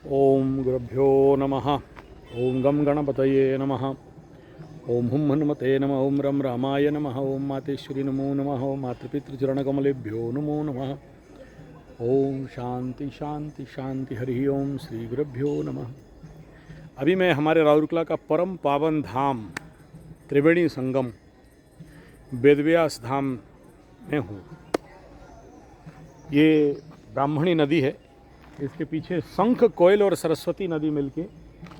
ओम गुरुभ्यो नमः। ओम गम गणपतये नमः। ओम हुम हनुमते नमः। ओम रम रामाय नमः। ओम मातेश्वरी नमो नमः। ओम मातृपितृचरणकमलेभ्यो नमो नमः। ओम शांति शांति शांति। हरि ओम श्री गुरुभ्यो नमः। अभी मैं हमारे राउरकेला का परम पावन धाम त्रिवेणी संगम वेदव्यास धाम में हूँ। ये ब्राह्मणी नदी है। इसके पीछे शंख, कोयल और सरस्वती नदी मिलके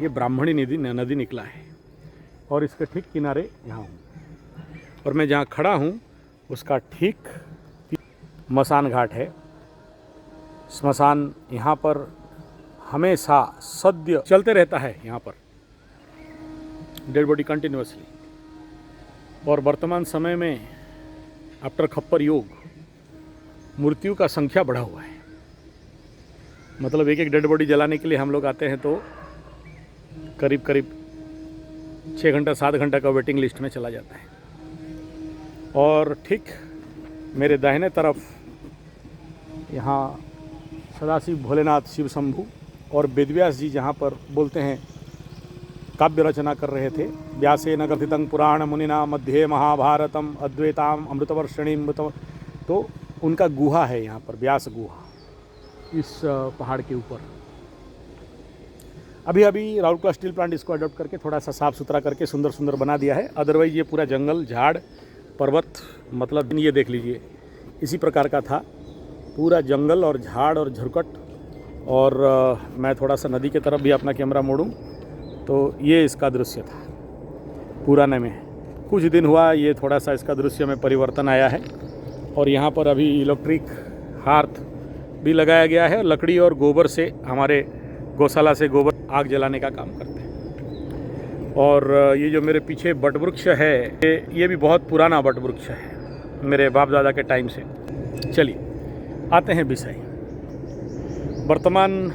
ये ब्राह्मणी नदी निकला है और इसके ठीक किनारे यहाँ हूँ। और मैं जहाँ खड़ा हूँ उसका ठीक स्मशान घाट है। स्मशान यहाँ पर हमेशा सद्य चलते रहता है। यहाँ पर डेड बॉडी कंटिन्यूसली। और वर्तमान समय में आफ्टर खप्पर योग मृत्यु का संख्या बढ़ा हुआ है। मतलब एक डेड बॉडी जलाने के लिए हम लोग आते हैं तो करीब 6 घंटा 7 घंटा का वेटिंग लिस्ट में चला जाता है। और ठीक मेरे दाहिने तरफ यहाँ सदाशिव भोलेनाथ शिव शंभू और वेदव्यास जी जहाँ पर बोलते हैं काव्य रचना कर रहे थे। व्यासेन कथितं पुराण मुनिना मध्ये महाभारतम अद्वैताम अमृतवर्षिणीम। तो उनका गुहा है यहाँ पर, व्यास गुहा, इस पहाड़ के ऊपर। अभी राउरकेला स्टील प्लांट इसको अडॉप्ट करके थोड़ा सा साफ़ सुथरा करके सुंदर सुंदर बना दिया है। अदरवाइज़ ये पूरा जंगल, झाड़, पर्वत, मतलब ये देख लीजिए इसी प्रकार का था। पूरा जंगल और झाड़ और झुरकट। और मैं थोड़ा सा नदी के तरफ भी अपना कैमरा मोड़ूं तो ये इसका दृश्य था। पुराने में कुछ दिन हुआ ये थोड़ा सा इसका दृश्य में परिवर्तन आया है। और यहाँ पर अभी इलेक्ट्रिक हार्थ भी लगाया गया है। लकड़ी और गोबर से, हमारे गौशाला से गोबर आग जलाने का काम करते हैं। और ये जो मेरे पीछे बट वृक्ष है ये भी बहुत पुराना बट वृक्ष है, मेरे बाप दादा के टाइम से। चलिए आते हैं विषय। वर्तमान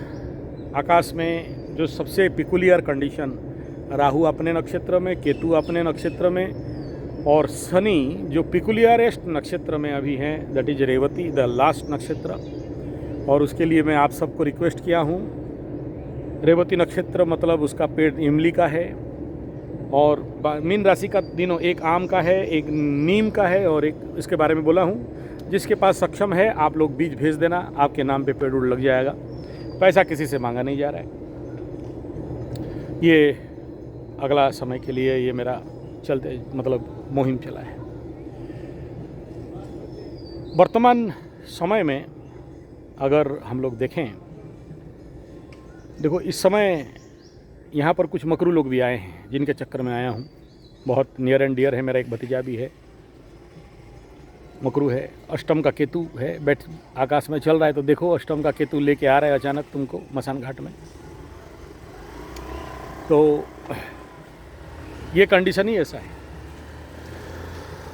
आकाश में जो सबसे पिकुलियर कंडीशन, राहु अपने नक्षत्र में, केतु अपने नक्षत्र में और शनि जो पिकुलियरेस्ट नक्षत्र में अभी हैं, that is Revati, the last नक्षत्र। और उसके लिए मैं आप सबको रिक्वेस्ट किया हूँ। रेवती नक्षत्र मतलब उसका पेड़ इमली का है। और मीन राशि का दिनों एक आम का है, एक नीम का है और एक इसके बारे में बोला हूँ। जिसके पास सक्षम है आप लोग बीज भेज देना, आपके नाम पे पेड़ उड़ लग जाएगा। पैसा किसी से मांगा नहीं जा रहा है। ये अगला समय के लिए ये मेरा चलते मतलब मुहिम चला है। वर्तमान समय में अगर हम लोग देखें, देखो इस समय यहाँ पर कुछ मकरू लोग भी आए हैं जिनके चक्कर में आया हूँ। बहुत नियर एंड डियर है, मेरा एक भतीजा भी है, मकरू है। अष्टम का केतु है, बैठ आकाश में चल रहा है। तो देखो अष्टम का केतु लेके आ रहा है अचानक तुमको मसान घाट में। तो ये कंडीशन ही ऐसा है।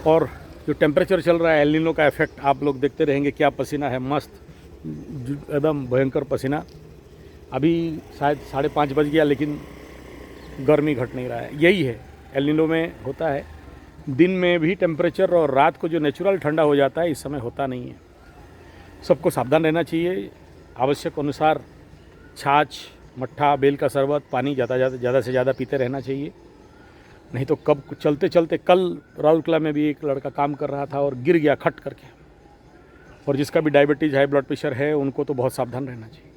और जो टेम्परेचर चल रहा है, एल नीनो का इफेक्ट आप लोग देखते रहेंगे। क्या पसीना है, मस्त एकदम भयंकर पसीना। अभी शायद 5:30 बज गया लेकिन गर्मी घट नहीं रहा है। यही है एल नीनो में होता है। दिन में भी टेम्परेचर और रात को जो नेचुरल ठंडा हो जाता है, इस समय होता नहीं है। सबको सावधान रहना चाहिए। आवश्यक अनुसार छाछ, मट्ठा, बेल का शरबत, पानी ज़्यादा से ज़्यादा पीते रहना चाहिए। नहीं तो कब चलते चलते, कल राउरकेला में भी एक लड़का काम कर रहा था और गिर गया खट करके। और जिसका भी डायबिटीज़, हाई ब्लड प्रेशर है, उनको तो बहुत सावधान रहना चाहिए।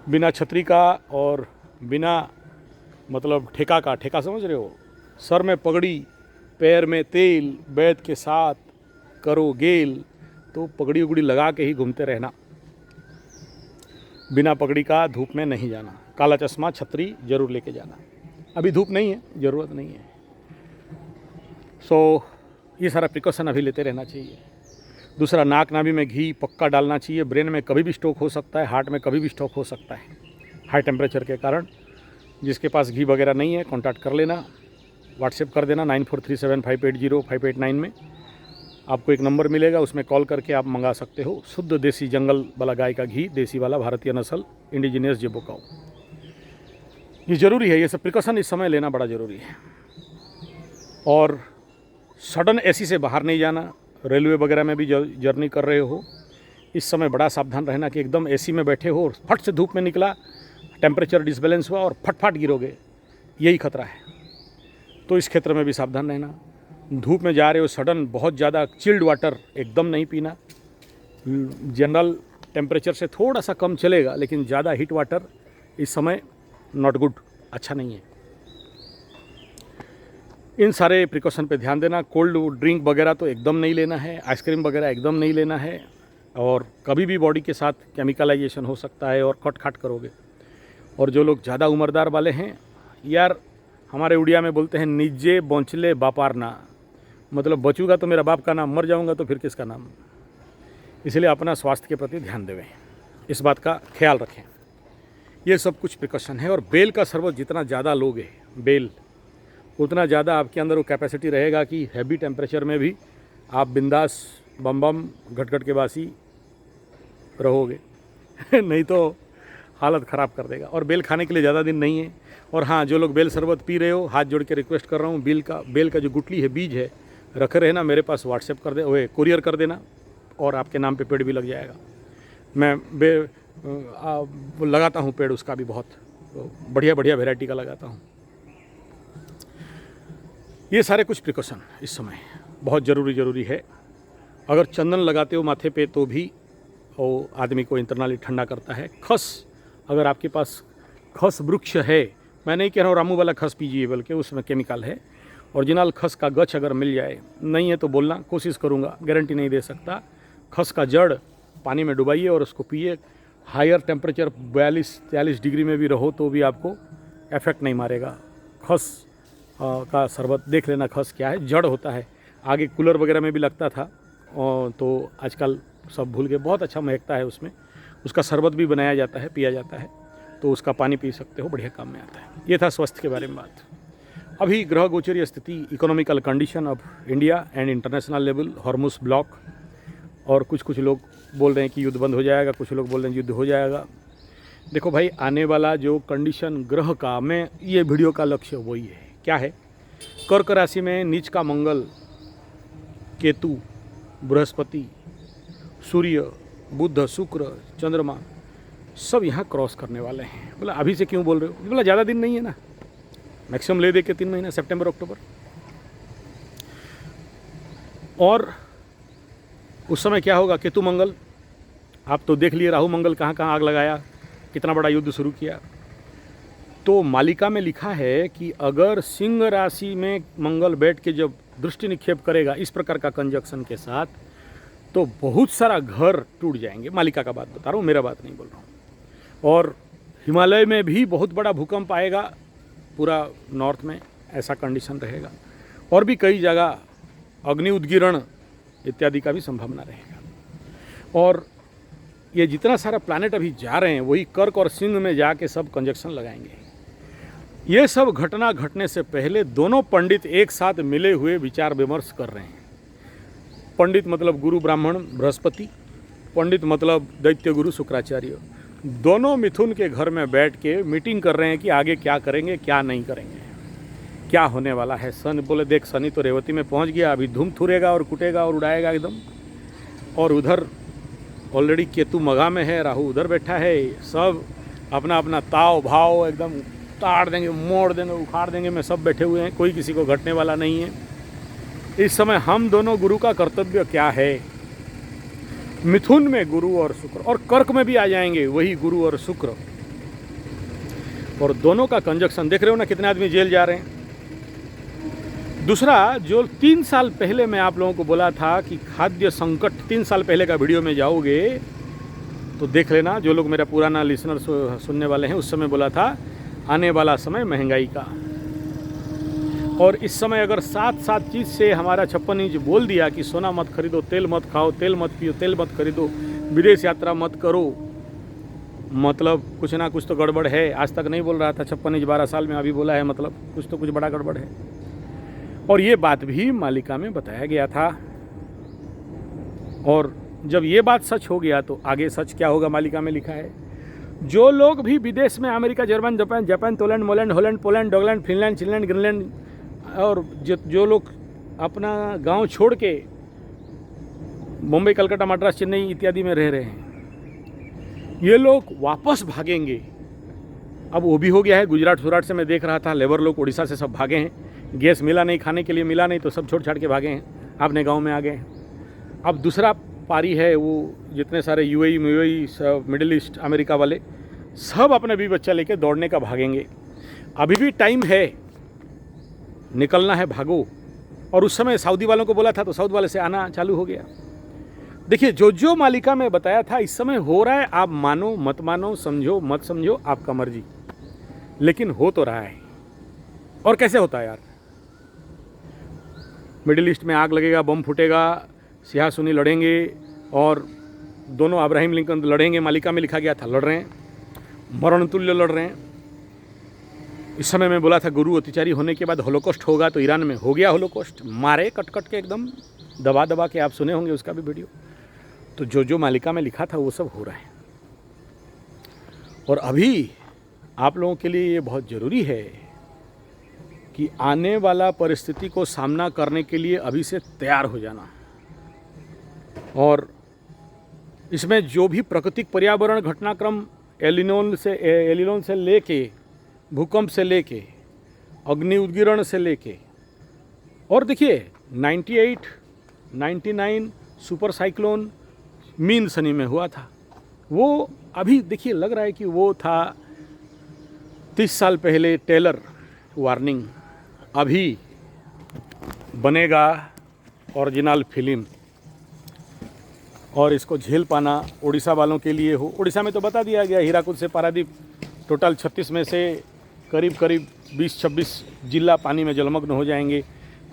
बिना छतरी का और बिना मतलब ठेका का, ठेका समझ रहे हो, सर में पगड़ी, पैर में तेल, वैद के साथ करो गेल। तो पगड़ी उगड़ी लगा के ही घूमते रहना। बिना पगड़ी का धूप में नहीं जाना। काला चश्मा, छतरी जरूर लेके जाना। अभी धूप नहीं है, ज़रूरत नहीं है। सो ये सारा प्रिकॉशन अभी लेते रहना चाहिए। दूसरा, नाक नाभि में घी पक्का डालना चाहिए। ब्रेन में कभी भी स्ट्रोक हो सकता है, हार्ट में कभी भी स्ट्रोक हो सकता है हाई टेम्परेचर के कारण। जिसके पास घी वगैरह नहीं है कॉन्टैक्ट कर लेना, व्हाट्सएप कर देना 9437580589 में। आपको एक नंबर मिलेगा, उसमें कॉल करके आप मंगा सकते हो। शुद्ध देसी जंगल वाला गाय का घी, देसी वाला, भारतीय नस्ल, इंडिजिनियस जेबो काऊ। ये ज़रूरी है। ये सब प्रिकॉशन इस समय लेना बड़ा ज़रूरी है। और सडन एसी से बाहर नहीं जाना। रेलवे वगैरह में भी जर्नी कर रहे हो इस समय बड़ा सावधान रहना कि एकदम एसी में बैठे हो और फट से धूप में निकला, टेम्परेचर डिसबैलेंस हुआ और फट गिरोगे, यही खतरा है। तो इस क्षेत्र में भी सावधान रहना। धूप में जा रहे हो, सडन बहुत ज़्यादा चिल्ड वाटर एकदम नहीं पीना। जनरल टेम्परेचर से थोड़ा सा कम चलेगा, लेकिन ज़्यादा हीट वाटर इस समय नॉट गुड, अच्छा नहीं है। इन सारे प्रिकॉशन पे ध्यान देना। कोल्ड ड्रिंक वगैरह तो एकदम नहीं लेना है, आइसक्रीम वगैरह एकदम नहीं लेना है, और कभी भी बॉडी के साथ केमिकलाइजेशन हो सकता है और कट करोगे। और जो लोग ज़्यादा उम्रदार वाले हैं, यार हमारे उड़िया में बोलते हैं निजे बौंचले बापारना, मतलब बचूंगा तो मेरा बाप का नाम, मर जाऊंगा तो फिर किसका नाम। इसलिए अपना स्वास्थ्य के प्रति ध्यान देवें, इस बात का ख्याल रखें। ये सब कुछ प्रिकॉशन है। और बेल का शरबत जितना ज़्यादा लोगे बेल, उतना ज़्यादा आपके अंदर वो कैपेसिटी रहेगा कि हैवी टेम्परेचर में भी आप बिंदास बम घट के बासी रहोगे नहीं तो हालत ख़राब कर देगा। और बेल खाने के लिए ज़्यादा दिन नहीं है। और हाँ, जो लोग बेल शरबत पी रहे हो, हाथ जोड़ के रिक्वेस्ट कर रहा हूँ, बेल का जो गुटली है, बीज है, रखे रहे ना, मेरे पास व्हाट्सएप कर दे, वो कुरियर कर देना, और आपके नाम पे पेड़ भी लग जाएगा। मैं लगाता हूँ पेड़, उसका भी बहुत बढ़िया वैरायटी का लगाता हूँ। ये सारे कुछ प्रिकॉशन इस समय बहुत ज़रूरी है। अगर चंदन लगाते हो माथे पे तो भी वो आदमी को इंटरनली ठंडा करता है। खस, अगर आपके पास खस वृक्ष है, मैं नहीं कह रहा हूँ रामू वाला खस पीजिए, बल्कि उसमें केमिकल है। ओरिजिनल खस का गच अगर मिल जाए, नहीं है तो बोलना, कोशिश करूँगा, गारंटी नहीं दे सकता। खस का जड़ पानी में डुबाइए और उसको पिए। हायर टेम्परेचर 42-43 डिग्री में भी रहो तो भी आपको इफेक्ट नहीं मारेगा। खस का शरबत देख लेना, खस क्या है, जड़ होता है। आगे कूलर वगैरह में भी लगता था, तो आजकल सब भूल गए। बहुत अच्छा महकता है उसमें, उसका शरबत भी बनाया जाता है, पिया जाता है, तो उसका पानी पी सकते हो, बढ़िया काम में आता है। ये था स्वास्थ्य के बारे में बात। अभी ग्रह गोचरीय स्थिति, economical condition of India and international level, Hormuz block, और कुछ लोग बोल रहे हैं कि युद्ध बंद हो जाएगा, कुछ लोग बोल रहे हैं युद्ध हो जाएगा। देखो भाई, आने वाला जो कंडीशन ग्रह का, मैं ये वीडियो का लक्ष्य वही है। क्या है? कर्क राशि में नीच का मंगल, केतु, बृहस्पति, सूर्य, बुध, शुक्र, चंद्रमा सब यहाँ क्रॉस करने वाले हैं। बोला अभी से क्यों बोल रहे हो? बोला ज़्यादा दिन नहीं है ना, मैक्सिमम ले दे के 3 महीने, सितंबर अक्टूबर। और उस समय क्या होगा? केतु मंगल, आप तो देख लिए राहु मंगल कहाँ आग लगाया, कितना बड़ा युद्ध शुरू किया। तो मालिका में लिखा है कि अगर सिंह राशि में मंगल बैठ के जब दृष्टि निक्षेप करेगा इस प्रकार का कंजक्शन के साथ, तो बहुत सारा घर टूट जाएंगे। मालिका का बात बता रहा हूँ, मेरा बात नहीं बोल रहा हूँ। और हिमालय में भी बहुत बड़ा भूकंप आएगा, पूरा नॉर्थ में ऐसा कंडीशन रहेगा। और भी कई जगह अग्नि उद्गिरण इत्यादि का भी संभावना रहेगा। और ये जितना सारा प्लैनेट अभी जा रहे हैं, वही कर्क और सिंह में जाके सब कंजक्शन लगाएंगे। ये सब घटना घटने से पहले दोनों पंडित एक साथ मिले हुए विचार विमर्श कर रहे हैं। पंडित मतलब गुरु ब्राह्मण बृहस्पति, पंडित मतलब दैत्य गुरु शुक्राचार्य, दोनों मिथुन के घर में बैठ के मीटिंग कर रहे हैं कि आगे क्या करेंगे, क्या नहीं करेंगे, क्या होने वाला है। शनि बोले देख, शनि तो रेवती में पहुंच गया, अभी धूम थुरेगा और कुटेगा और उड़ाएगा एकदम। और उधर ऑलरेडी केतु मघा में है, राहु उधर बैठा है। सब अपना अपना ताव भाव एकदम ताड़ देंगे, मोड़ देंगे, उखाड़ देंगे में सब बैठे हुए हैं, कोई किसी को घटने वाला नहीं है। इस समय हम दोनों गुरु का कर्तव्य क्या है? मिथुन में गुरु और शुक्र, और कर्क में भी आ जाएंगे वही गुरु और शुक्र, और दोनों का कंजक्शन देख रहे हो ना, कितने आदमी जेल जा रहे हैं। दूसरा, जो 3 साल पहले मैं आप लोगों को बोला था कि खाद्य संकट, 3 साल पहले का वीडियो में जाओगे तो देख लेना, जो लोग मेरा पुराना लिसनर सुनने वाले हैं, उस समय बोला था आने वाला समय महंगाई का। और इस समय अगर साथ चीज़ से हमारा 56 इंच बोल दिया कि सोना मत खरीदो, तेल मत खाओ, तेल मत पियो, तेल मत खरीदो, विदेश यात्रा मत करो, मतलब कुछ ना कुछ तो गड़बड़ है। आज तक नहीं बोल रहा था 56 इंच, 12 साल में अभी बोला है, मतलब कुछ तो कुछ बड़ा गड़बड़ है। और ये बात भी मालिका में बताया गया था। और जब ये बात सच हो गया तो आगे सच क्या होगा, मालिका में लिखा है। जो लोग भी विदेश में, अमेरिका, जर्मन, जापान, तोलैंड, मोलैंड, हॉलैंड, पोलैंड, डॉगलैंड, फिनलैंड, चिनलैंड, ग्रीनलैंड, और जो लोग अपना गांव छोड़ के मुंबई, कलकत्ता, मद्रास, चेन्नई इत्यादि में रह रहे हैं। ये लोग वापस भागेंगे। अब वो भी हो गया है, गुजरात सुराट से मैं देख रहा था, लेबर लोग उड़ीसा से सब भागे हैं। गैस मिला नहीं, खाने के लिए मिला नहीं, तो सब छोड़ छाड़ के भागे हैं, अपने गांव में आ गए हैं। अब दूसरा पारी है, वो जितने सारे यूएई सब मिडिल ईस्ट अमेरिका वाले सब अपने भी बच्चा लेके दौड़ने का भागेंगे। अभी भी टाइम है, निकलना है, भागो। और उस समय सऊदी वालों को बोला था तो सऊदी वाले से आना चालू हो गया। देखिए, जो मालिका में बताया था इस समय हो रहा है। आप मानो मत मानो, समझो मत समझो, आपका मर्जी, लेकिन हो तो रहा है। और कैसे होता है यार? मिडिल ईस्ट में आग लगेगा, बम फूटेगा, सियाह सुन्नी लड़ेंगे, और दोनों अब्राहम लिंकन लड़ेंगे। मालिका में लिखा गया था, लड़ रहे हैं, मरण तुल्य लड़ रहे हैं। इस समय मैं बोला था गुरु अत्याचारी होने के बाद होलोकॉस्ट होगा, तो ईरान में हो गया होलोकॉस्ट। मारे कट कट के एकदम दबा दबा के, आप सुने होंगे उसका भी वीडियो। तो जो मालिका में लिखा था वो सब हो रहा है। और अभी आप लोगों के लिए ये बहुत ज़रूरी है कि आने वाला परिस्थिति को सामना करने के लिए अभी से तैयार हो जाना। और इसमें जो भी प्राकृतिक पर्यावरण घटनाक्रम एलिनोन से लेके, भूकंप से लेके, अग्नि उद्गीरण से लेके, और देखिए 98, 99 सुपर साइक्लोन मीन सनी में हुआ था। वो अभी देखिए लग रहा है कि वो था 30 साल पहले टेलर वार्निंग। अभी बनेगा ओरिजिनल फिल्म, और इसको झेल पाना उड़ीसा वालों के लिए हो। उड़ीसा में तो बता दिया गया, हीराकुद से पारादीप टोटल 36 में से करीब 20-26 जिला पानी में जलमग्न हो जाएंगे।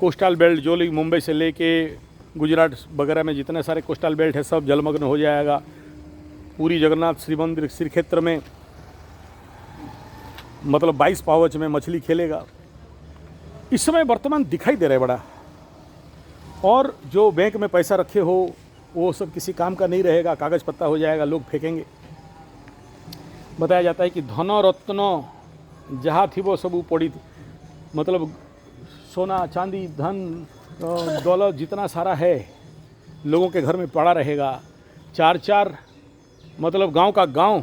कोस्टल बेल्ट जो मुंबई से लेके गुजरात वगैरह में जितने सारे कोस्टल बेल्ट है सब जलमग्न हो जाएगा। पूरी जगन्नाथ श्री मंदिर श्री क्षेत्र में मतलब 22 पावच में मछली खेलेगा। इस समय वर्तमान दिखाई दे रहा है बड़ा। और जो बैंक में पैसा रखे हो वो सब किसी काम का नहीं रहेगा, कागज़ पत्ता हो जाएगा, लोग फेंकेंगे। बताया जाता है कि धन रत्न जहाँ थी वो सब पड़ी थी, मतलब सोना चांदी धन दौलत जितना सारा है लोगों के घर में पड़ा रहेगा। 4 मतलब गांव का गांव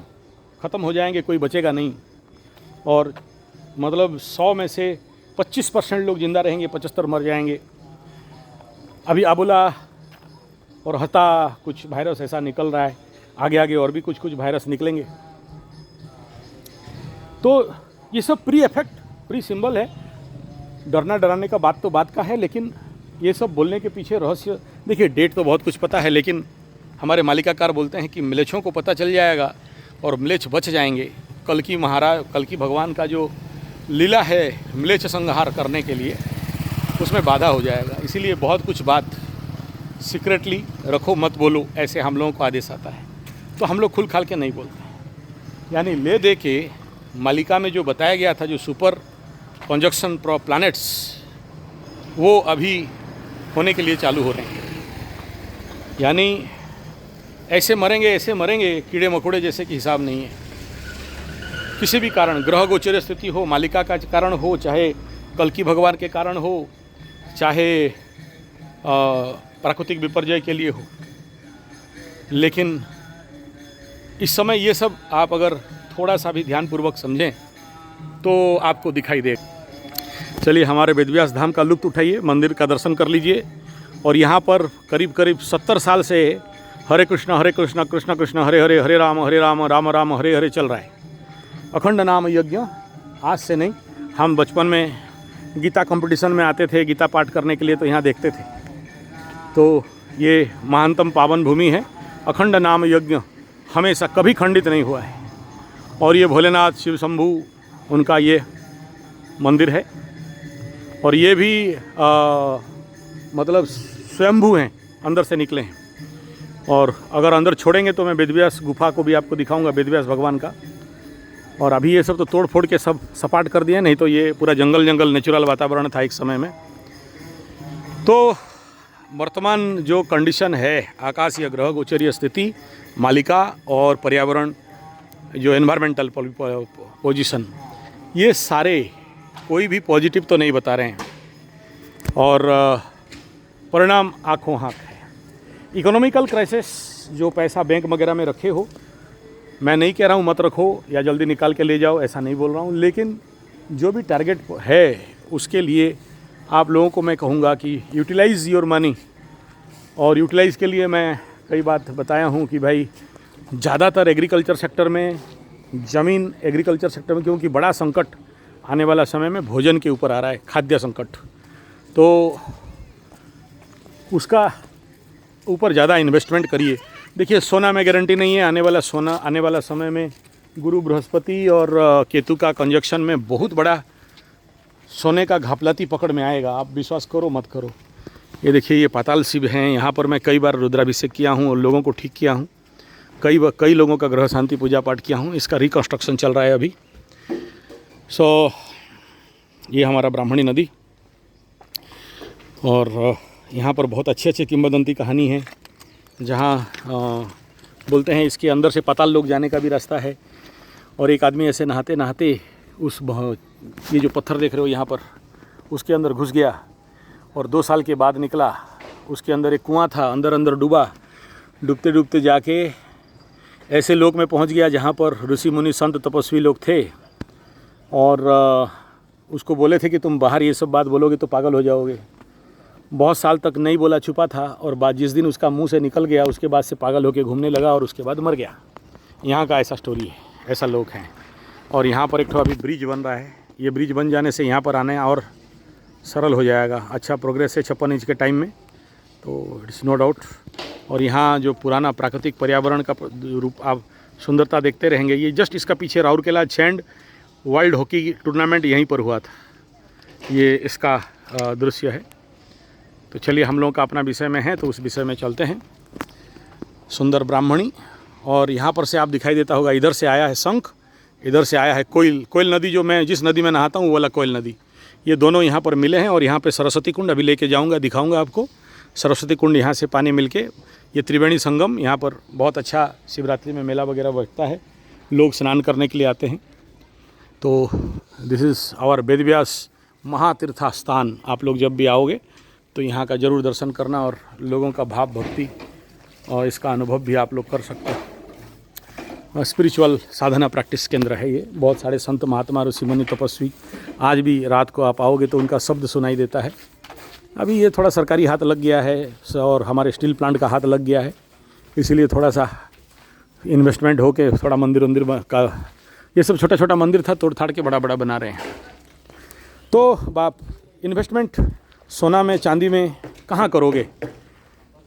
ख़त्म हो जाएंगे, कोई बचेगा नहीं। और मतलब 100 में से 25% लोग जिंदा रहेंगे, 75 मर जाएंगे। अभी अबुला और हता कुछ वायरस ऐसा निकल रहा है, आगे आगे और भी कुछ वायरस निकलेंगे। तो ये सब प्री इफेक्ट, प्री सिंबल है। डरना डराने का बात तो बात का है, लेकिन ये सब बोलने के पीछे रहस्य, देखिए डेट तो बहुत कुछ पता है, लेकिन हमारे मालिकाकार बोलते हैं कि म्लेच्छों को पता चल जाएगा और म्लेच्छ बच जाएंगे। कल की भगवान का जो लीला है म्लेच्छ संहार करने के लिए, उसमें बाधा हो जाएगा। इसीलिए बहुत कुछ बात सीक्रेटली रखो, मत बोलो, ऐसे हम लोगों को आदेश आता है। तो हम लोग खुल खाल के नहीं बोलते। यानी ले दे के मालिका में जो बताया गया था, जो सुपर कंजक्शन प्लैनेट्स, वो अभी होने के लिए चालू हो रहे हैं। यानी ऐसे मरेंगे कीड़े मकोड़े जैसे कि हिसाब नहीं है। किसी भी कारण, ग्रह गोचर स्थिति हो, मालिका का कारण हो, चाहे कल की भगवान के कारण हो, चाहे प्राकृतिक विपर्यय के लिए हो, लेकिन इस समय ये सब आप अगर थोड़ा सा भी ध्यानपूर्वक समझें तो आपको दिखाई दे। चलिए हमारे वेदव्यास धाम का लुत्फ़ उठाइए, मंदिर का दर्शन कर लीजिए। और यहाँ पर करीब 70 साल से हरे कृष्ण कृष्ण कृष्ण हरे हरे, हरे राम राम राम हरे हरे चल रहा है। अखंड नाम यज्ञ आज से नहीं, हम बचपन में गीता कंपटीशन में आते थे गीता पाठ करने के लिए, तो यहाँ देखते थे। तो ये महानतम पावन भूमि है। अखंड नाम यज्ञ हमेशा कभी खंडित नहीं हुआ है। और ये भोलेनाथ शिव शंभू उनका ये मंदिर है। और ये भी मतलब स्वयंभू हैं, अंदर से निकले हैं। और अगर अंदर छोड़ेंगे तो मैं वेदव्यास गुफा को भी आपको दिखाऊंगा, वेदव्यास भगवान का। और अभी ये सब तो तोड़ फोड़ के सब सपाट कर दिए, नहीं तो ये पूरा जंगल नेचुरल वातावरण था एक समय में। तो वर्तमान जो कंडीशन है, आकाशीय ग्रह गोचरीय स्थिति, मालिका और पर्यावरण, जो एनवायरमेंटल पोजीशन, ये सारे कोई भी पॉजिटिव तो नहीं बता रहे हैं। और परिणाम आँखों हाँख है। इकोनॉमिकल क्राइसिस, जो पैसा बैंक वगैरह में रखे हो, मैं नहीं कह रहा हूँ मत रखो या जल्दी निकाल के ले जाओ, ऐसा नहीं बोल रहा हूँ, लेकिन जो भी टारगेट है उसके लिए आप लोगों को मैं कहूँगा कि यूटिलाइज़ योर मनी। और यूटिलाइज़ के लिए मैं कई बात बताया हूँ कि भाई ज़्यादातर एग्रीकल्चर सेक्टर में, ज़मीन एग्रीकल्चर सेक्टर में, क्योंकि बड़ा संकट आने वाला समय में भोजन के ऊपर आ रहा है, खाद्य संकट, तो उसका ऊपर ज़्यादा इन्वेस्टमेंट करिए। देखिए सोना में गारंटी नहीं है, आने वाला समय में गुरु बृहस्पति और केतु का कंजक्शन में बहुत बड़ा सोने का घापलाती पकड़ में आएगा। आप विश्वास करो मत करो। ये देखिए ये पाताल शिव हैं, यहाँ पर मैं कई बार रुद्राभिषेक किया हूँ और लोगों को ठीक किया हूँ, कई लोगों का ग्रह शांति पूजा पाठ किया हूँ। इसका रिकंस्ट्रक्शन चल रहा है अभी। सो ये हमारा ब्राह्मणी नदी, और यहाँ पर बहुत अच्छी अच्छी किंवदंती कहानी है, जहाँ बोलते हैं इसके अंदर से पाताल लोक जाने का भी रास्ता है। और एक आदमी ऐसे नहाते नहाते ये जो पत्थर देख रहे हो यहाँ पर, उसके अंदर घुस गया और 2 साल के बाद निकला। उसके अंदर एक कुआं था, अंदर डूबा, डूबते डूबते जाके ऐसे लोक में पहुँच गया जहाँ पर ऋषि मुनि संत तपस्वी लोग थे, और उसको बोले थे कि तुम बाहर ये सब बात बोलोगे तो पागल हो जाओगे। बहुत साल तक नहीं बोला, छुपा था, और बाद जिस दिन उसका मुंह से निकल गया उसके बाद से पागल होकर घूमने लगा और उसके बाद मर गया। यहाँ का ऐसा स्टोरी है, ऐसा लोग हैं। और यहाँ पर एक ठो अभी ब्रिज बन रहा है, ये ब्रिज बन जाने से यहाँ पर आने और सरल हो जाएगा। अच्छा प्रोग्रेस है 56 इंच के टाइम में, तो इट्स नो डाउट। और यहाँ जो पुराना प्राकृतिक पर्यावरण का रूप आप सुंदरता देखते रहेंगे। ये जस्ट इसका पीछे राउरकेला छैंड वर्ल्ड हॉकी टूर्नामेंट यहीं पर हुआ था, ये इसका दृश्य है। तो चलिए हम लोगों का अपना विषय में है तो उस विषय में चलते हैं। सुंदर ब्राह्मणी, और यहाँ पर से आप दिखाई देता होगा, इधर से आया है शंख, इधर से आया है कोयल नदी, जो मैं जिस नदी में नहाता हूँ वो वाला कोयल नदी। ये दोनों यहाँ पर मिले हैं, और यहाँ पे सरस्वती कुंड अभी लेके जाऊँगा, दिखाऊँगा आपको। सरस्वती कुंड यहाँ से पानी मिल के, ये त्रिवेणी संगम, यहाँ पर बहुत अच्छा शिवरात्रि में मेला वगैरह बैठता है, लोग स्नान करने के लिए आते हैं। तो दिस इज़ आवर वेदव्यास महातीर्थ स्थान। आप लोग जब भी आओगे तो यहाँ का ज़रूर दर्शन करना, और लोगों का भाव भक्ति और इसका अनुभव भी आप लोग कर सकते हैं। स्पिरिचुअल साधना प्रैक्टिस केंद्र है ये। बहुत सारे संत महात्मा ऋषि मुनि तपस्वी, आज भी रात को आप आओगे तो उनका शब्द सुनाई देता है। अभी ये थोड़ा सरकारी हाथ लग गया है और हमारे स्टील प्लांट का हाथ लग गया है, इसीलिए थोड़ा सा इन्वेस्टमेंट हो के थोड़ा मंदिर का, ये सब छोटा छोटा मंदिर था, तोड़ थाड़ के बड़ा बड़ा बना रहे हैं। तो बाप इन्वेस्टमेंट सोना में चांदी में कहाँ करोगे,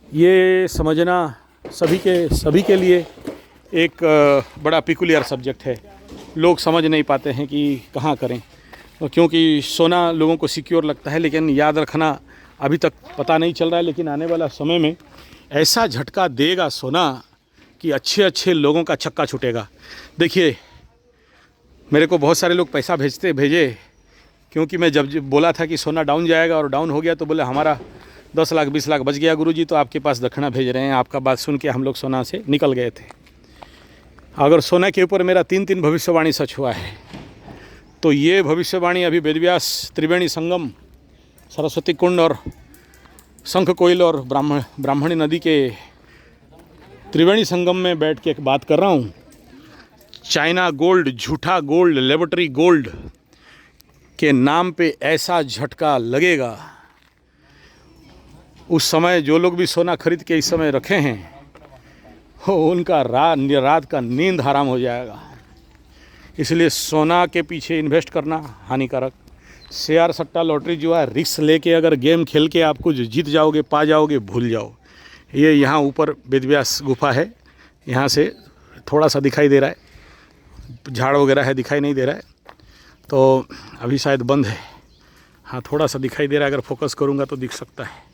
ये समझना सभी के लिए एक बड़ा पिकुलियर सब्जेक्ट है। लोग समझ नहीं पाते हैं कि कहाँ करें, क्योंकि सोना लोगों को सिक्योर लगता है, लेकिन याद रखना अभी तक पता नहीं चल रहा है, लेकिन आने वाला समय में ऐसा झटका देगा सोना कि अच्छे अच्छे लोगों का छक्का छूटेगा। देखिए मेरे को बहुत सारे लोग पैसा भेजे, क्योंकि मैं जब बोला था कि सोना डाउन जाएगा और डाउन हो गया, तो बोले हमारा 10 लाख 20 लाख बच गया गुरुजी, तो आपके पास दक्षिणा भेज रहे हैं। आपका बात सुन के हम लोग सोना से निकल गए थे। अगर सोना के ऊपर मेरा 3 भविष्यवाणी सच हुआ है, तो ये भविष्यवाणी अभी वेदव्यास, त्रिवेणी संगम, सरस्वती कुंड और शंख कोयल और ब्राह्मणी नदी के त्रिवेणी संगम में बैठ के एक बात कर रहा हूँ। चाइना गोल्ड, झूठा गोल्ड, लेबोरेटरी गोल्ड के नाम पे ऐसा झटका लगेगा, उस समय जो लोग भी सोना खरीद के इस समय रखे हैं, उनका रात का नींद हराम हो जाएगा। इसलिए सोना के पीछे इन्वेस्ट करना हानिकारक। शेयर सट्टा लॉटरी जो है, रिस्क लेके अगर गेम खेल के आप कुछ जीत जाओगे, पा जाओगे, भूल जाओ। ये यहाँ ऊपर वेदव्यास गुफा है, यहाँ से थोड़ा सा दिखाई दे रहा है, झाड़ वगैरह है, दिखाई नहीं दे रहा है, तो अभी शायद बंद है। हाँ थोड़ा सा दिखाई दे रहा है, अगर फोकस करूँगा तो दिख सकता है।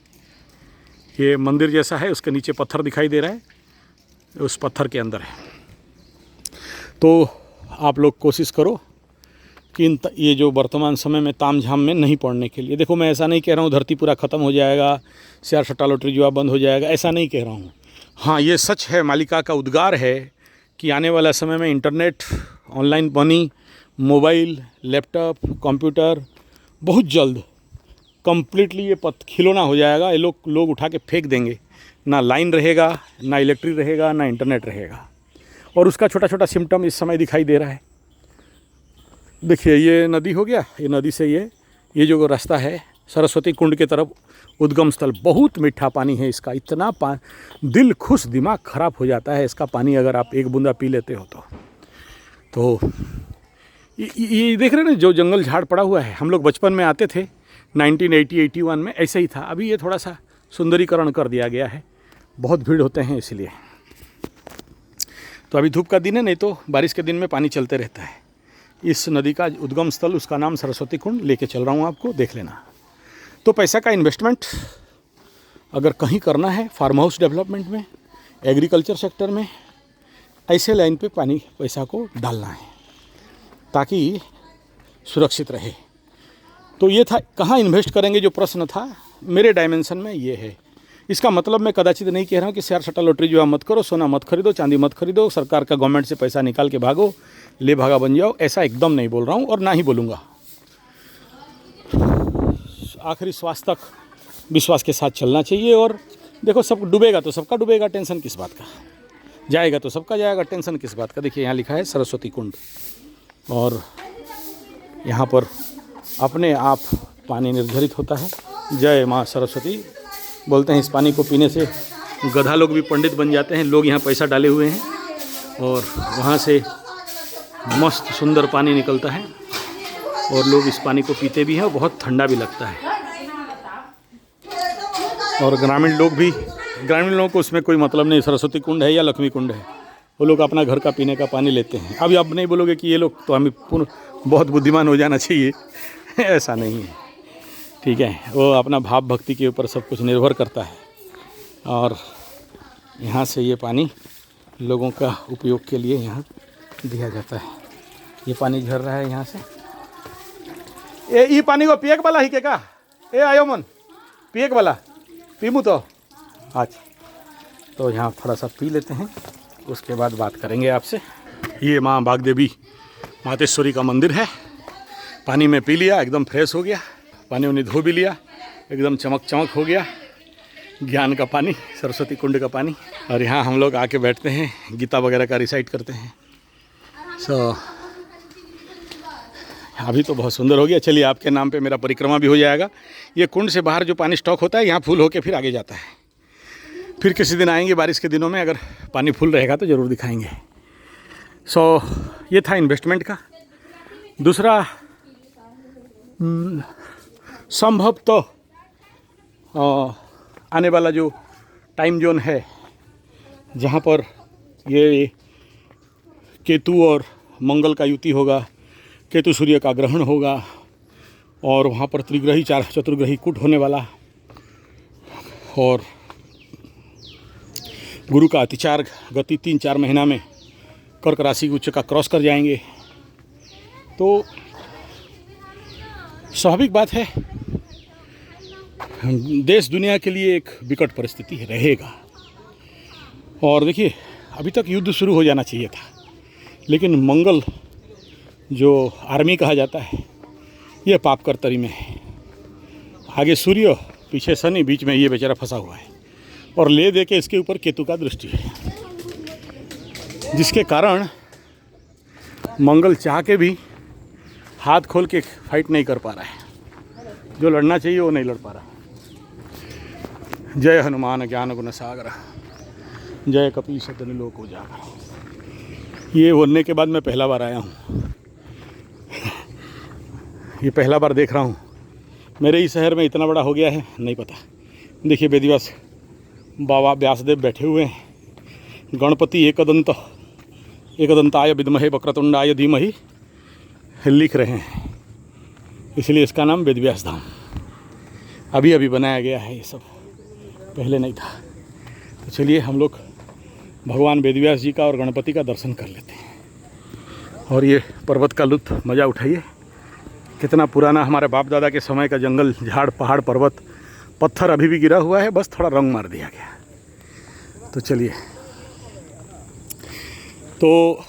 ये मंदिर जैसा है, उसके नीचे पत्थर दिखाई दे रहा है, उस पत्थर के अंदर है। तो आप लोग कोशिश करो कि ये जो वर्तमान समय में तामझाम में नहीं पड़ने के लिए। देखो मैं ऐसा नहीं कह रहा हूँ धरती पूरा ख़त्म हो जाएगा, शेयर सट्टा लॉटरी जुआ बंद हो जाएगा, ऐसा नहीं कह रहा हूँ। हाँ ये सच है, मालिका का उद्गार है कि आने वाला समय में internet, online money, mobile, laptop, computer बहुत जल्द कंप्लीटली ये खिलौना हो जाएगा। ये लोग उठा के फेंक देंगे, ना लाइन रहेगा, ना इलेक्ट्रिक रहेगा, ना इंटरनेट रहेगा। और उसका छोटा छोटा सिम्टम इस समय दिखाई दे रहा है। देखिए ये नदी हो गया, ये नदी से ये जो रास्ता है सरस्वती कुंड के तरफ उद्गम स्थल। बहुत मीठा पानी है इसका, इतना दिल खुश, दिमाग ख़राब हो जाता है इसका पानी अगर आप एक बूंदा पी लेते हो तो ये देख रहे हैं ना जो जंगल झाड़ पड़ा हुआ है। हम लोग बचपन में आते थे 1980-81 में, ऐसे ही था। अभी ये थोड़ा सा सुंदरीकरण कर दिया गया है, बहुत भीड़ होते हैं इसलिए। तो अभी धूप का दिन है, नहीं तो बारिश के दिन में पानी चलते रहता है। इस नदी का उद्गम स्थल, उसका नाम सरस्वती कुंड, लेके चल रहा हूँ आपको, देख लेना। तो पैसा का इन्वेस्टमेंट अगर कहीं करना है, फार्म हाउस डेवलपमेंट में, एग्रीकल्चर सेक्टर में, ऐसे लाइन पे पैसा को डालना है ताकि सुरक्षित रहे। तो ये था, कहाँ इन्वेस्ट करेंगे जो प्रश्न था, मेरे डायमेंशन में ये है। इसका मतलब मैं कदाचित नहीं कह रहा हूँ कि शेयर सट्टा लॉटरी जो है मत करो, सोना मत खरीदो, चांदी मत खरीदो, सरकार का गवर्नमेंट से पैसा निकाल के भागो, ले भागा बन जाओ, ऐसा एकदम नहीं बोल रहा हूँ और ना ही बोलूँगा। आखिरी श्वास तक विश्वास के साथ चलना चाहिए। और देखो, सब डूबेगा तो सबका डूबेगा, टेंशन किस बात का, जाएगा तो सबका जाएगा, टेंशन किस बात का। देखिए यहाँ लिखा है सरस्वती कुंड, और यहाँ पर अपने आप पानी निर्धारित होता है। जय माँ सरस्वती बोलते हैं। इस पानी को पीने से गधा लोग भी पंडित बन जाते हैं। लोग यहाँ पैसा डाले हुए हैं और वहाँ से मस्त सुंदर पानी निकलता है और लोग इस पानी को पीते भी हैं और बहुत ठंडा भी लगता है। और ग्रामीण लोगों को उसमें कोई मतलब नहीं, सरस्वती कुंड है या लक्ष्मी कुंड है, वो लोग अपना घर का पीने का पानी लेते हैं। अभी आप नहीं बोलोगे कि ये लोग तो हमें बहुत बुद्धिमान हो जाना चाहिए, ऐसा नहीं है, ठीक है। वो अपना भाव भक्ति के ऊपर सब कुछ निर्भर करता है। और यहाँ से ये पानी लोगों का उपयोग के लिए यहाँ दिया जाता है। ये पानी झर रहा है यहाँ से। ये पानी को पिएक वाला ही के का ए आयो मन पिएक वाला पीमू तो आज तो यहाँ थोड़ा सा पी लेते हैं, उसके बाद बात करेंगे आपसे। ये माँ बागदेवी मातेश्वरी का मंदिर है। पानी में पी लिया, एकदम फ्रेश हो गया, पानी उन्हें धो भी लिया, एकदम चमक हो गया। ज्ञान का पानी, सरस्वती कुंड का पानी। और यहाँ हम लोग आके बैठते हैं, गीता वगैरह का रिसाइट करते हैं। अभी तो बहुत सुंदर हो गया। चलिए, आपके नाम पे मेरा परिक्रमा भी हो जाएगा। ये कुंड से बाहर जो पानी स्टॉक होता है यहाँ फुल होके फिर आगे जाता है। फिर किसी दिन आएंगे बारिश के दिनों में, अगर पानी फुल रहेगा तो ज़रूर दिखाएंगे। ये था इन्वेस्टमेंट का। दूसरा, संभव तो आने वाला जो टाइम जोन है जहाँ पर ये केतु और मंगल का युति होगा, केतु सूर्य का ग्रहण होगा और वहाँ पर त्रिग्रही चतुर्ग्रही कूट होने वाला, और गुरु का अतिचार गति 3-4 महीना में कर्क राशि उच्च का क्रॉस कर जाएंगे। तो स्वाभाविक बात है, देश दुनिया के लिए एक विकट परिस्थिति रहेगा। और देखिए, अभी तक युद्ध शुरू हो जाना चाहिए था, लेकिन मंगल जो आर्मी कहा जाता है ये पाप कर्तरी में है। आगे सूर्य, पीछे शनि, बीच में ये बेचारा फंसा हुआ है, और ले दे के इसके ऊपर केतु का दृष्टि है, जिसके कारण मंगल चाह के भी हाथ खोल के फाइट नहीं कर पा रहा है। जो लड़ना चाहिए वो नहीं लड़ पा रहा। जय हनुमान ज्ञान गुण सागर, जय कपीश तिहुँ लोक उजागर। ये बोलने के बाद मैं पहला बार आया हूँ, ये पहला बार देख रहा हूँ। मेरे ही शहर में इतना बड़ा हो गया है, नहीं पता। देखिए, वेदव्यास बाबा व्यासदेव बैठे हुए हैं। गणपति एकदंताय विद्महे वक्रतुंडाय धीमहि लिख रहे हैं, इसलिए इसका नाम वेदव्यास धाम। अभी अभी बनाया गया है, ये सब पहले नहीं था। तो चलिए, हम लोग भगवान वेदव्यास जी का और गणपति का दर्शन कर लेते हैं और ये पर्वत का लुत्फ मज़ा उठाइए। कितना पुराना हमारे बाप दादा के समय का जंगल, झाड़, पहाड़, पर्वत, पत्थर अभी भी गिरा हुआ है, बस थोड़ा रंग मार दिया गया। तो चलिए, तो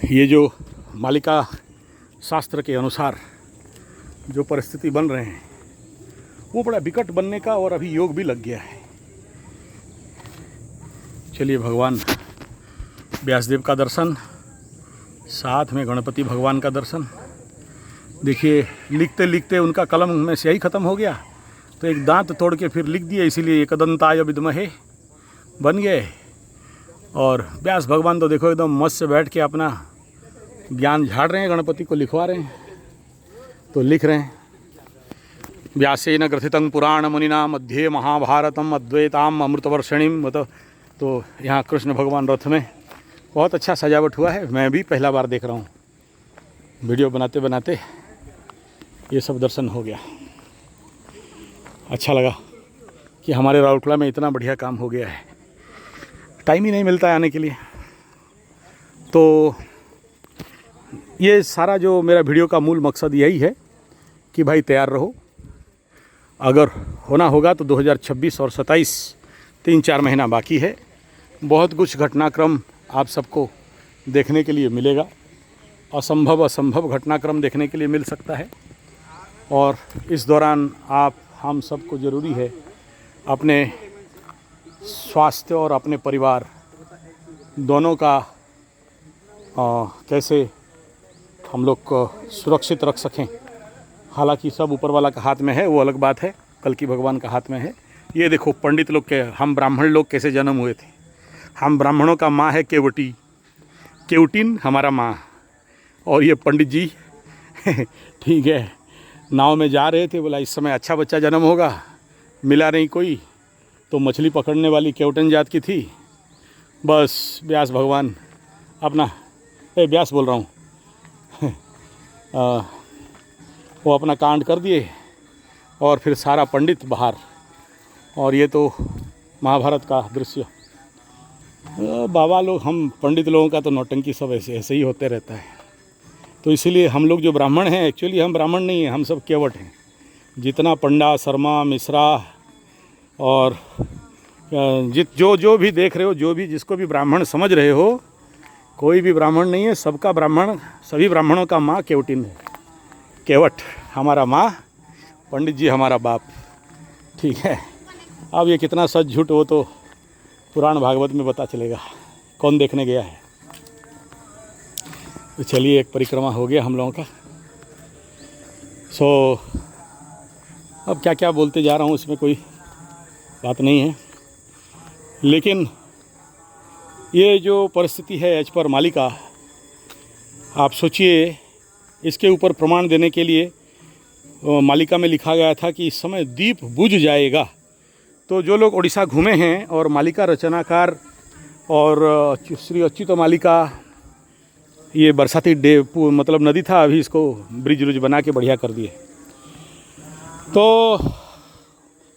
ये जो मालिका शास्त्र के अनुसार जो परिस्थिति बन रहे हैं वो बड़ा विकट बनने का, और अभी योग भी लग गया है। चलिए भगवान व्यासदेव का दर्शन, साथ में गणपति भगवान का दर्शन। देखिए लिखते लिखते उनका कलम में स्याही ख़त्म हो गया तो एक दांत तोड़ के फिर लिख दिए, इसीलिए एकदंताय विद्महे बन गए। और व्यास भगवान तो देखो एकदम मस्त से बैठ के अपना ज्ञान झाड़ रहे हैं, गणपति को लिखवा रहे हैं। तो लिख रहे हैं, व्यासेन ग्रथितं पुराण मुनिना मध्ये महाभारतम अद्वैताम अमृतवर्षिणीम। तो यहाँ कृष्ण भगवान रथ में बहुत अच्छा सजावट हुआ है। मैं भी पहला बार देख रहा हूँ, वीडियो बनाते बनाते ये सब दर्शन हो गया। अच्छा लगा कि हमारे राउरकेला में इतना बढ़िया काम हो गया है, टाइम ही नहीं मिलता है आने के लिए। तो ये सारा जो मेरा वीडियो का मूल मकसद यही है कि भाई तैयार रहो, अगर होना होगा तो 2026 और 27 3-4 महीना बाकी है। बहुत कुछ घटनाक्रम आप सबको देखने के लिए मिलेगा, असंभव घटनाक्रम देखने के लिए मिल सकता है। और इस दौरान हम सबको ज़रूरी है अपने स्वास्थ्य और अपने परिवार दोनों का कैसे हम लोग को सुरक्षित रख सकें। हालांकि सब ऊपर वाला का हाथ में है, वो अलग बात है, कल की भगवान का हाथ में है। ये देखो पंडित लोग के, हम ब्राह्मण लोग कैसे जन्म हुए थे। हम ब्राह्मणों का माँ है केवटी, केवटिन हमारा माँ। और ये पंडित जी ठीक है, नाव में जा रहे थे, बोला इस समय अच्छा बच्चा जन्म होगा, मिला नहीं कोई, तो मछली पकड़ने वाली केवटन जात की थी। बस व्यास भगवान अपना व्यास बोल रहा हूँ वो अपना कांड कर दिए और फिर सारा पंडित बाहर। और ये तो महाभारत का दृश्य। बाबा लोग, हम पंडित लोगों का तो नौटंकी सब ऐसे ही होते रहता है। तो इसीलिए हम लोग जो ब्राह्मण हैं, एक्चुअली हम ब्राह्मण नहीं हैं, हम सब केवट हैं। जितना पंडा, शर्मा, मिश्रा और जो भी देख रहे हो, जो भी जिसको भी ब्राह्मण समझ रहे हो, कोई भी ब्राह्मण नहीं है, सबका ब्राह्मण, सभी ब्राह्मणों का माँ केवटिन है। केवट हमारा माँ, पंडित जी हमारा बाप। ठीक है, अब ये कितना सच झूठ वो तो पुराण भागवत में पता चलेगा, कौन देखने गया है। तो चलिए एक परिक्रमा हो गया हम लोगों का। अब क्या क्या बोलते जा रहा हूँ, इसमें कोई बात नहीं है। लेकिन ये जो परिस्थिति है एज पर मालिका, आप सोचिए, इसके ऊपर प्रमाण देने के लिए मालिका में लिखा गया था कि इस समय दीप बुझ जाएगा। तो जो लोग उड़ीसा घूमे हैं और मालिका रचनाकार और श्री अच्युत मालिका, ये बरसाती मतलब नदी था, अभी इसको ब्रिज व्रिज बना के बढ़िया कर दिए। तो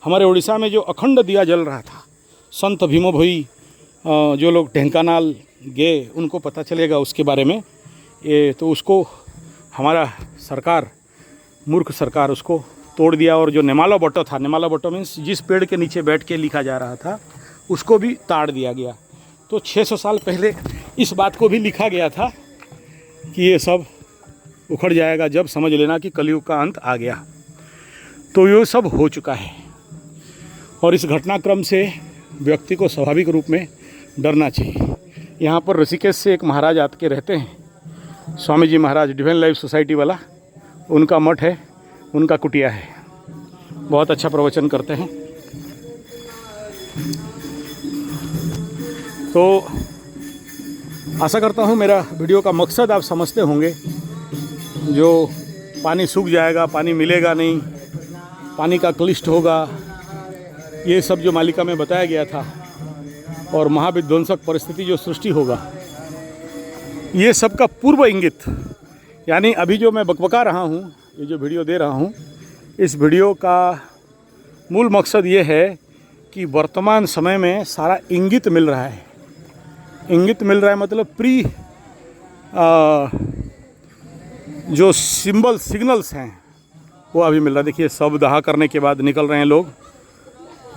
हमारे उड़ीसा में जो अखंड दिया जल रहा था, संत भीमो भोई, जो लोग ढेंकानाल गए उनको पता चलेगा उसके बारे में। ये तो उसको हमारा सरकार, मूर्ख सरकार, उसको तोड़ दिया। और जो नेमाला बट्टो था, नेमाला बट्टो मीन्स जिस पेड़ के नीचे बैठ के लिखा जा रहा था, उसको भी ताड़ दिया गया। तो 600 साल पहले इस बात को भी लिखा गया था कि ये सब उखड़ जाएगा, जब समझ लेना कि कलयुग का अंत आ गया। तो ये सब हो चुका है। और इस घटनाक्रम से व्यक्ति को स्वाभाविक रूप में डरना चाहिए। यहाँ पर ऋषिकेश से एक महाराज आते के रहते हैं, स्वामी जी महाराज, डिवाइन लाइफ सोसाइटी वाला, उनका मठ है, उनका कुटिया है, बहुत अच्छा प्रवचन करते हैं। तो आशा करता हूँ मेरा वीडियो का मकसद आप समझते होंगे। जो पानी सूख जाएगा, पानी मिलेगा नहीं, पानी का क्लिष्ट होगा, ये सब जो मालिका में बताया गया था, और महाविध्वंसक परिस्थिति जो सृष्टि होगा, ये सब का पूर्व इंगित, यानी अभी जो मैं बकबका रहा हूँ, ये जो वीडियो दे रहा हूँ, इस वीडियो का मूल मकसद ये है कि वर्तमान समय में सारा इंगित मिल रहा है। इंगित मिल रहा है मतलब जो सिग्नल्स हैं वो अभी मिल रहा है। देखिए सब दहा करने के बाद निकल रहे हैं लोग,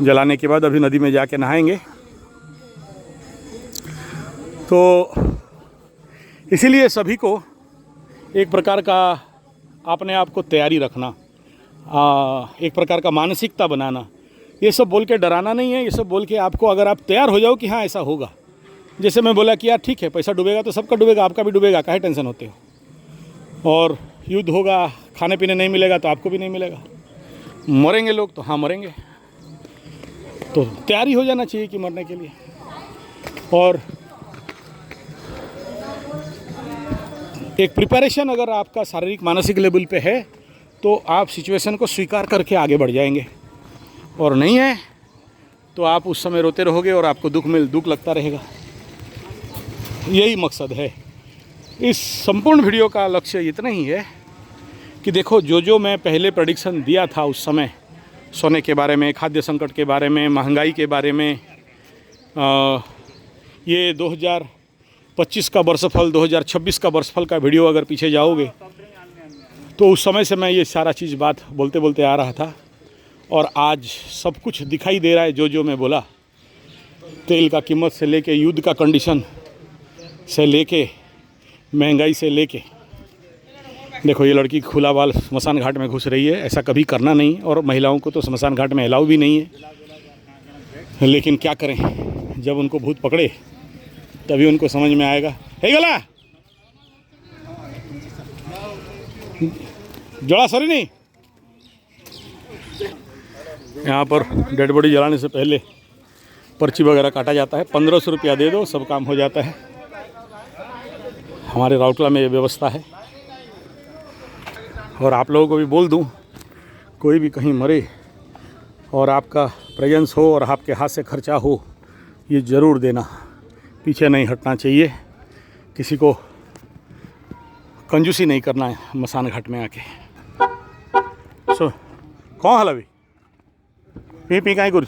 जलाने के बाद अभी नदी में जाके नहाएंगे। तो इसीलिए सभी को एक प्रकार का अपने आप को तैयारी रखना, एक प्रकार का मानसिकता बनाना ये सब बोल के डराना नहीं है, ये सब बोल के आपको, अगर आप तैयार हो जाओ कि हाँ ऐसा होगा, जैसे मैं बोला कि यार ठीक है पैसा डूबेगा तो सबका डूबेगा, आपका भी डूबेगा, काहे टेंशन होते हो, और युद्ध होगा, खाने पीने नहीं मिलेगा तो आपको भी नहीं मिलेगा, मरेंगे लोग तो हाँ मरेंगे, तो तैयारी हो जाना चाहिए कि मरने के लिए। और एक प्रिपरेशन अगर आपका शारीरिक मानसिक लेवल पे है तो आप सिचुएशन को स्वीकार करके आगे बढ़ जाएंगे, और नहीं है तो आप उस समय रोते रहोगे और आपको दुख लगता रहेगा। यही मकसद है इस संपूर्ण वीडियो का। लक्ष्य इतना ही है कि देखो जो मैं पहले प्रेडिक्शन दिया था उस समय, सोने के बारे में, खाद्य संकट के बारे में, महंगाई के बारे में, ये 2025 का वर्षफल, 2026 का वर्षफल का वीडियो अगर पीछे जाओगे तो उस समय से मैं ये सारा चीज़ बात बोलते बोलते आ रहा था, और आज सब कुछ दिखाई दे रहा है। जो मैं बोला, तेल का कीमत से लेके, युद्ध का कंडीशन से लेके, महंगाई से लेके, देखो ये लड़की खुला बाल स्मशान घाट में घुस रही है, ऐसा कभी करना नहीं, और महिलाओं को तो स्मशान घाट में अलाउ भी नहीं है। लेकिन क्या करें, जब उनको भूत पकड़े तभी उनको समझ में आएगा। हे गला जड़ा सरी नहीं, यहाँ पर डेड बॉडी जलाने से पहले पर्ची वगैरह काटा जाता है, 1500 रुपया दे दो सब काम हो जाता है। हमारे राउरकेला में ये व्यवस्था है। और आप लोगों को भी बोल दूं, कोई भी कहीं मरे और आपका प्रेजेंस हो और आपके हाथ से खर्चा हो, ये ज़रूर देना, पीछे नहीं हटना चाहिए, किसी को कंजूसी नहीं करना है मसान घाट में आके। सो कौन हल अभी पी कहीं कुछ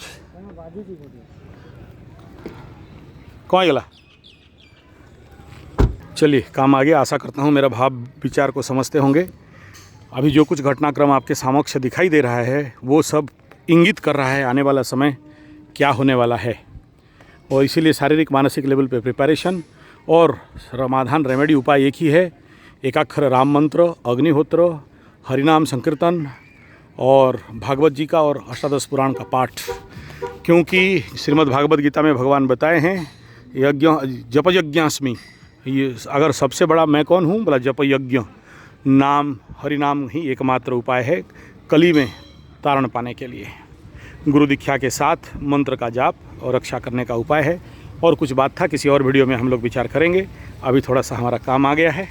कौन गला। चलिए काम आ गया, आशा करता हूँ मेरा भाव विचार को समझते होंगे। अभी जो कुछ घटनाक्रम आपके समक्ष दिखाई दे रहा है वो सब इंगित कर रहा है आने वाला समय क्या होने वाला है, और इसीलिए शारीरिक मानसिक लेवल पे प्रिपरेशन और समाधान रेमेडी उपाय एक ही है, एकाक्षर राम मंत्र, अग्निहोत्र, हरिनाम संकीर्तन और भागवत जी का और अष्टादश पुराण का पाठ। क्योंकि श्रीमद् भागवत गीता में भगवान बताए हैं यज्ञ जप यज्ञास्मि, ये अगर सबसे बड़ा मैं कौन हूँ, बोला जप यज्ञ, नाम हरिनाम ही एकमात्र उपाय है कली में तारण पाने के लिए। गुरु दीक्षा के साथ मंत्र का जाप और रक्षा करने का उपाय है। और कुछ बात था, किसी और वीडियो में हम लोग विचार करेंगे। अभी थोड़ा सा हमारा काम आ गया है।